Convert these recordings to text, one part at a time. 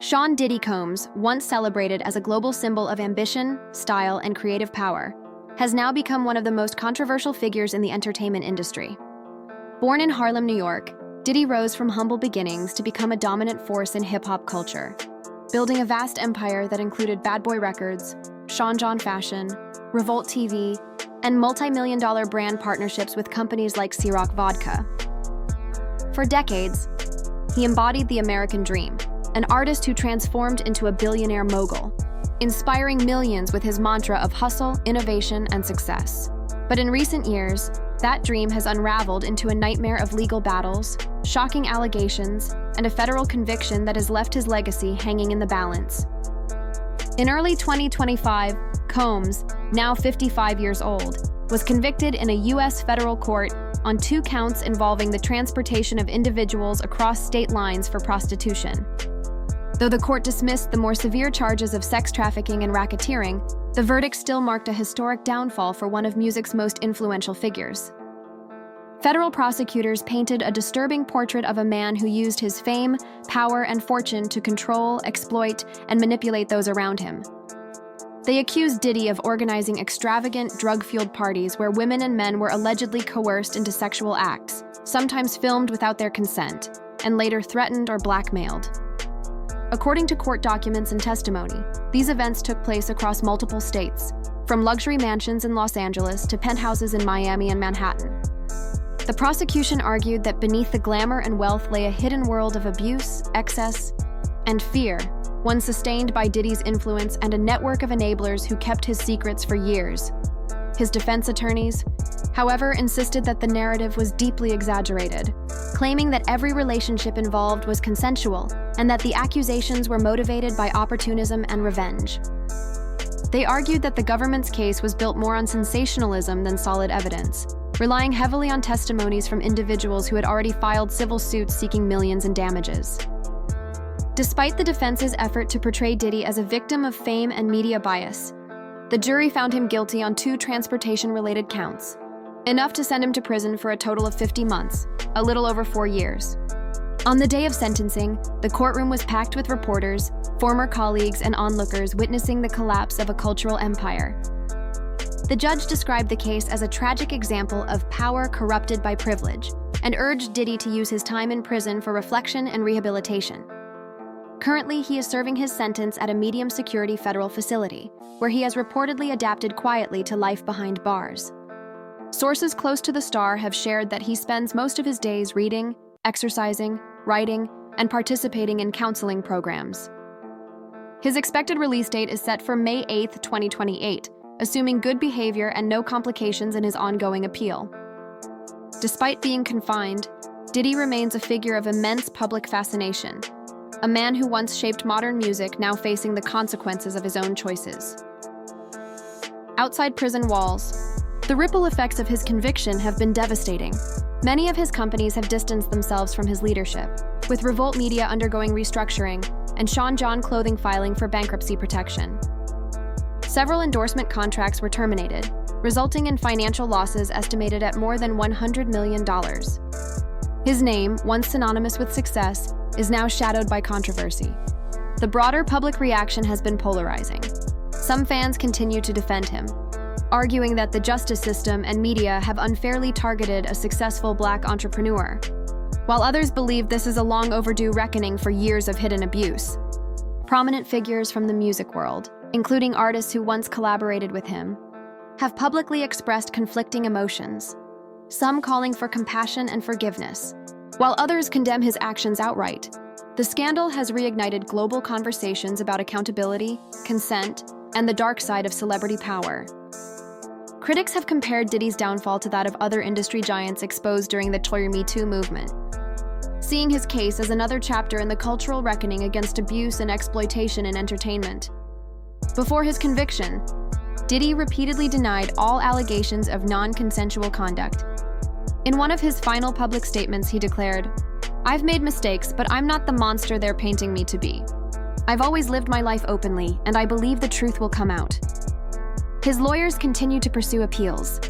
Sean Diddy Combs, once celebrated as a global symbol of ambition, style, and creative power, has now become one of the most controversial figures in the entertainment industry. Born in Harlem, New York, Diddy rose from humble beginnings to become a dominant force in hip-hop culture, building a vast empire that included Bad Boy Records, Sean John Fashion, Revolt TV, and multi-million-dollar brand partnerships with companies like Ciroc Vodka. For decades, he embodied the American dream, an artist who transformed into a billionaire mogul, inspiring millions with his mantra of hustle, innovation, and success. But in recent years, that dream has unraveled into a nightmare of legal battles, shocking allegations, and a federal conviction that has left his legacy hanging in the balance. In early 2025, Combs, now 55 years old, was convicted in a U.S. federal court on 2 counts involving the transportation of individuals across state lines for prostitution. Though the court dismissed the more severe charges of sex trafficking and racketeering, the verdict still marked a historic downfall for one of music's most influential figures. Federal prosecutors painted a disturbing portrait of a man who used his fame, power, and fortune to control, exploit, and manipulate those around him. They accused Diddy of organizing extravagant, drug-fueled parties where women and men were allegedly coerced into sexual acts, sometimes filmed without their consent, and later threatened or blackmailed. According to court documents and testimony, these events took place across multiple states, from luxury mansions in Los Angeles to penthouses in Miami and Manhattan. The prosecution argued that beneath the glamour and wealth lay a hidden world of abuse, excess, and fear, one sustained by Diddy's influence and a network of enablers who kept his secrets for years. His defense attorneys, however, insisted that the narrative was deeply exaggerated, claiming that every relationship involved was consensual and that the accusations were motivated by opportunism and revenge. They argued that the government's case was built more on sensationalism than solid evidence, relying heavily on testimonies from individuals who had already filed civil suits seeking millions in damages. Despite the defense's effort to portray Diddy as a victim of fame and media bias, the jury found him guilty on 2 transportation-related counts, enough to send him to prison for a total of 50 months, a little over 4 years. On the day of sentencing, the courtroom was packed with reporters, former colleagues, and onlookers witnessing the collapse of a cultural empire. The judge described the case as a tragic example of power corrupted by privilege and urged Diddy to use his time in prison for reflection and rehabilitation. Currently, he is serving his sentence at a medium-security federal facility, where he has reportedly adapted quietly to life behind bars. Sources close to the star have shared that he spends most of his days reading, exercising, writing, and participating in counseling programs. His expected release date is set for May 8, 2028, assuming good behavior and no complications in his ongoing appeal. Despite being confined, Diddy remains a figure of immense public fascination, a man who once shaped modern music now facing the consequences of his own choices. Outside prison walls, the ripple effects of his conviction have been devastating. Many of his companies have distanced themselves from his leadership, with Revolt Media undergoing restructuring and Sean John Clothing filing for bankruptcy protection. Several endorsement contracts were terminated, resulting in financial losses estimated at more than $100 million. His name, once synonymous with success, is now shadowed by controversy. The broader public reaction has been polarizing. Some fans continue to defend him, arguing that the justice system and media have unfairly targeted a successful Black entrepreneur, while others believe this is a long overdue reckoning for years of hidden abuse. Prominent figures from the music world, including artists who once collaborated with him, have publicly expressed conflicting emotions, some calling for compassion and forgiveness, while others condemn his actions outright. The scandal has reignited global conversations about accountability, consent, and the dark side of celebrity power. Critics have compared Diddy's downfall to that of other industry giants exposed during the Me Too movement, seeing his case as another chapter in the cultural reckoning against abuse and exploitation in entertainment. Before his conviction, Diddy repeatedly denied all allegations of non-consensual conduct. In one of his final public statements, he declared, "I've made mistakes, but I'm not the monster they're painting me to be. I've always lived my life openly, and I believe the truth will come out." His lawyers continue to pursue appeals,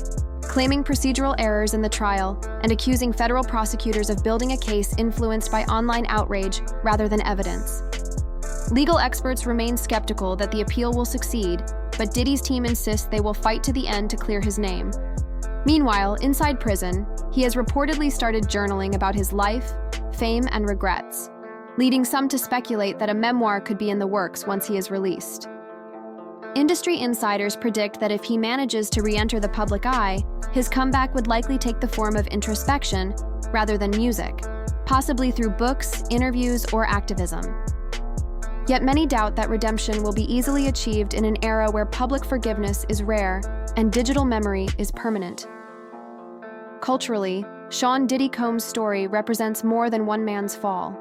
claiming procedural errors in the trial and accusing federal prosecutors of building a case influenced by online outrage rather than evidence. Legal experts remain skeptical that the appeal will succeed, but Diddy's team insists they will fight to the end to clear his name. Meanwhile, inside prison, he has reportedly started journaling about his life, fame, and regrets, leading some to speculate that a memoir could be in the works once he is released. Industry insiders predict that if he manages to re-enter the public eye, his comeback would likely take the form of introspection rather than music, possibly through books, interviews, or activism. Yet many doubt that redemption will be easily achieved in an era where public forgiveness is rare and digital memory is permanent. Culturally, Sean Diddy Combs' story represents more than one man's fall.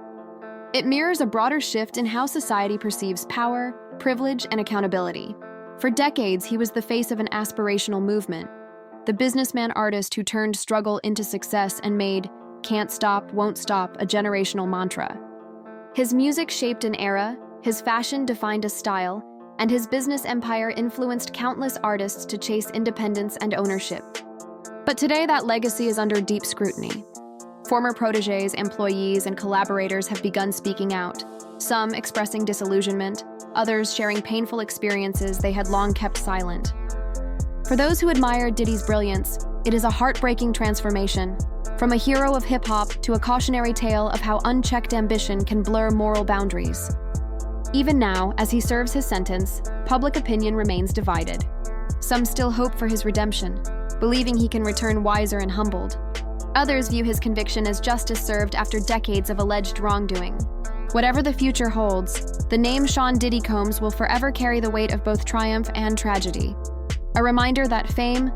It mirrors a broader shift in how society perceives power, privilege, and accountability. For decades, he was the face of an aspirational movement, the businessman artist who turned struggle into success and made "can't stop, won't stop" a generational mantra. His music shaped an era, his fashion defined a style, and his business empire influenced countless artists to chase independence and ownership. But today, that legacy is under deep scrutiny. Former protégés, employees, and collaborators have begun speaking out, some expressing disillusionment, others sharing painful experiences they had long kept silent. For those who admire Diddy's brilliance, it is a heartbreaking transformation, from a hero of hip-hop to a cautionary tale of how unchecked ambition can blur moral boundaries. Even now, as he serves his sentence, public opinion remains divided. Some still hope for his redemption, believing he can return wiser and humbled. Others view his conviction as justice served after decades of alleged wrongdoing. Whatever the future holds, the name Sean Diddy Combs will forever carry the weight of both triumph and tragedy. A reminder that fame,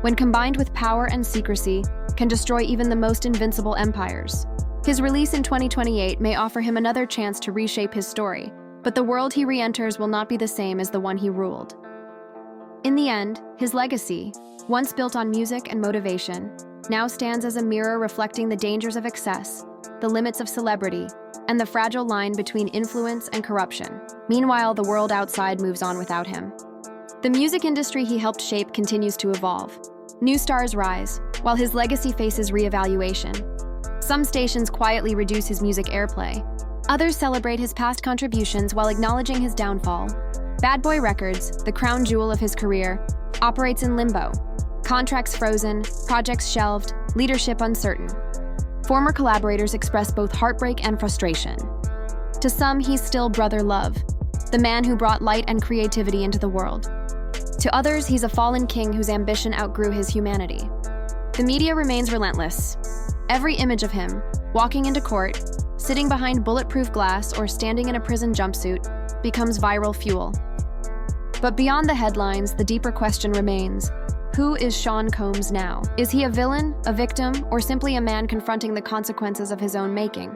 when combined with power and secrecy, can destroy even the most invincible empires. His release in 2028 may offer him another chance to reshape his story, but the world he re-enters will not be the same as the one he ruled. In the end, his legacy, once built on music and motivation, now stands as a mirror reflecting the dangers of excess, the limits of celebrity, and the fragile line between influence and corruption. Meanwhile, the world outside moves on without him. The music industry he helped shape continues to evolve. New stars rise, while his legacy faces re-evaluation. Some stations quietly reduce his music airplay. Others celebrate his past contributions while acknowledging his downfall. Bad Boy Records, the crown jewel of his career, operates in limbo. Contracts frozen, projects shelved, leadership uncertain. Former collaborators express both heartbreak and frustration. To some, he's still Brother Love, the man who brought light and creativity into the world. To others, he's a fallen king whose ambition outgrew his humanity. The media remains relentless. Every image of him, walking into court, sitting behind bulletproof glass, or standing in a prison jumpsuit, becomes viral fuel. But beyond the headlines, the deeper question remains: who is Sean Combs now? Is he a villain, a victim, or simply a man confronting the consequences of his own making?